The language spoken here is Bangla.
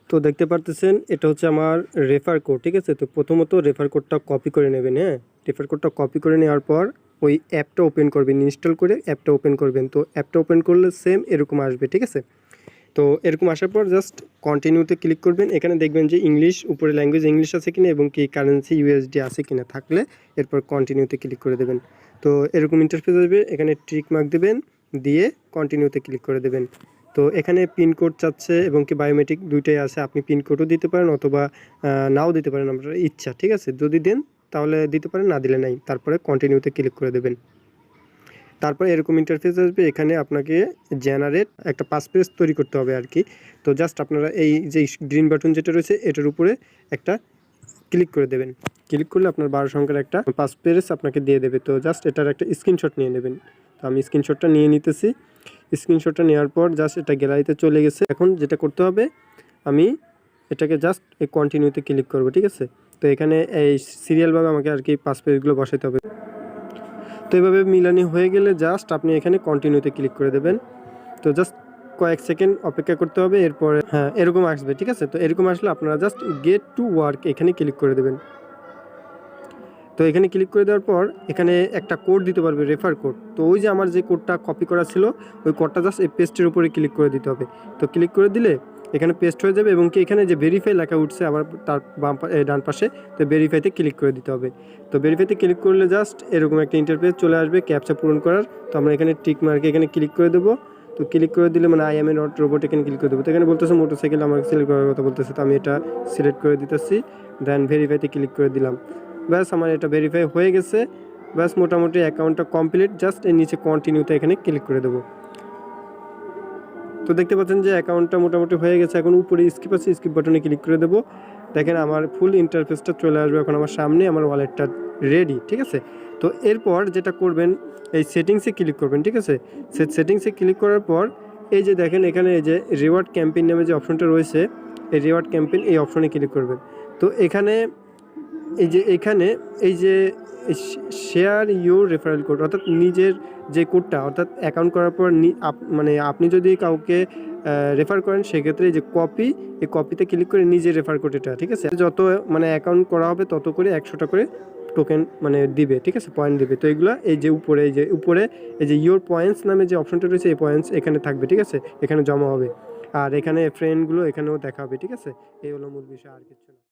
তো দেখতে পারতেছেন এটা হচ্ছে আমার রেফার কোড, ঠিক আছে। তো প্রথমত রেফার কোডটা কপি করে নেবেন। হ্যাঁ, রেফার কোডটা কপি করে নেওয়ার পর ওই অ্যাপটা ওপেন করবেন, ইনস্টল করে অ্যাপটা ওপেন করবেন। তো অ্যাপটা ওপেন করলে সেম এরকম আসবে, ঠিক আছে। তো এরকম আসার পর জাস্ট কন্টিনিউতে ক্লিক করবেন। এখানে দেখবেন যে ইংলিশ, উপরে ল্যাঙ্গুয়েজ ইংলিশ আছে কিনা এবং কি কারেন্সি ইউএসডি আছে কিনা, থাকলে এরপর কন্টিনিউতে ক্লিক করে দেবেন। তো এরকম ইন্টারফেস আসবে, এখানে টিক মার্ক দেবেন, দিয়ে কন্টিনিউতে ক্লিক করে দেবেন। তো এখানে পিনকোড চাচ্ছে এবং কি বায়োমেট্রিক দুইটাই আছে, আপনি পিনকোডও দিতে পারেন অথবা নাও দিতে পারেন, আপনার ইচ্ছা, ঠিক আছে। যদি দেন তাহলে দিতে পারেন, না দিলে নাই। তারপরে কন্টিনিউতে ক্লিক করে দেবেন। তারপরে এরকম ইন্টারফেস আসবে, এখানে আপনাকে জেনারেট একটা পাসপেজ তৈরি করতে হবে আর কি। তো জাস্ট আপনারা এই যে গ্রিন বাটন যেটা রয়েছে এটার উপরে একটা ক্লিক করে দেবেন। ক্লিক করলে আপনার 12 সংখ্যার একটা পাসপেজ আপনাকে দিয়ে দেবে। তো জাস্ট এটার একটা স্ক্রিনশট নিয়ে নেবেন। তো আমি স্ক্রিনশটটা নিয়ে নিতেছি। স্ক্রিনশটটা নেওয়ার পর জাস্ট এটা গ্যালারিতে চলে গেছে। এখন যেটা করতে হবে, আমি এটাকে জাস্ট এই কন্টিনিউতে ক্লিক করব, ঠিক আছে। তো এখানে এই সিরিয়ালভাবে আমাকে আর কি পাসপেজগুলো বসাতে হবে। তো এইভাবে মিলানি হয়ে গেলে জাস্ট আপনি এখানে কন্টিনিউতে ক্লিক করে দেবেন। তো জাস্ট কয়েক সেকেন্ড অপেক্ষা করতে হবে, এরপরে হ্যাঁ এরকম আসবে, ঠিক আছে। তো এরকম আসলে আপনারা জাস্ট গেট টু ওয়ার্ক এখানে ক্লিক করে দেবেন। তো এখানে ক্লিক করে দেওয়ার পর এখানে একটা কোড দিতে পারবে, রেফার কোড। তো ওই যে আমার যে কোডটা কপি করা ছিল ওই কোডটা জাস্ট এই পেস্টের উপরে ক্লিক করে দিতে হবে। তো ক্লিক করে দিলে এখানে পেস্ট হয়ে যাবে এবং কি এখানে যে ভেরিফাই লেখা উঠছে আবার তার ডান পাশে, তো ভেরিফাইতে ক্লিক করে দিতে হবে। তো ভেরিফাইতে ক্লিক করলে জাস্ট এরকম একটা ইন্টারফেস চলে আসবে ক্যাপচা পূরণ করার। তো আমরা এখানে টিক মার্কে এখানে ক্লিক করে দেবো। তো ক্লিক করে দিলে মানে I M A not robot এখানে ক্লিক করে দেবো। তো এখানে বলতেছে মোটরসাইকেল আমাকে সিলেক্ট করার কথা বলতেছে, তো আমি এটা সিলেক্ট করে দিতেছি, দেন ভেরিফাইতে ক্লিক করে দিলাম। ব্যাস আমার এটা ভেরিফাই হয়ে গেছে। ব্যাস মোটামুটি অ্যাকাউন্টটা কমপ্লিট। জাস্ট এর নিচে কন্টিনিউতে এখানে ক্লিক করে দেবো। তো দেখতে পাচ্ছেন যে অ্যাকাউন্টটা মোটামুটি হয়ে গেছে। এখন উপরে স্কিপ আছে, স্কিপ বাটনে ক্লিক করে দেবো। দেখেন আমার ফুল ইন্টারফেসটা চলে আসবে এখন আমার সামনে, আমার ওয়ালেটটা রেডি, ঠিক আছে। তো এরপর যেটা করবেন, এই সেটিংসে ক্লিক করবেন, ঠিক আছে। সেটিংসে ক্লিক করার পর এই যে দেখেন এখানে এই যে রিওয়ার্ড ক্যাম্পেইন নামে যে অপশনটা রয়েছে, এই রিওয়ার্ড ক্যাম্পেইন এই অপশনে ক্লিক করবেন। তো এখানে এই যে শেয়ার ইউর রেফারেল কোড, অর্থাৎ নিজের যে কোডটা, অর্থাৎ অ্যাকাউন্ট করার পর মানে আপনি যদি কাউকে রেফার করেন সেক্ষেত্রে এই যে কপি, এই কপিতে ক্লিক করে নিজের রেফার কোড এটা, ঠিক আছে। যত মানে অ্যাকাউন্ট করা হবে তত করে 100টা করে টোকেন মানে দিবে, ঠিক আছে, পয়েন্ট দিবে। তো এগুলো এই যে উপরে এই যে ইউর পয়েন্টস নামে যে অপশনটা রয়েছে এই পয়েন্টস এখানে থাকবে, ঠিক আছে, এখানে জমা হবে। আর এখানে ফ্রেন্ডগুলো এখানেও দেখা হবে, ঠিক আছে। এই হলো মূল বিষয়, আর কিছু না।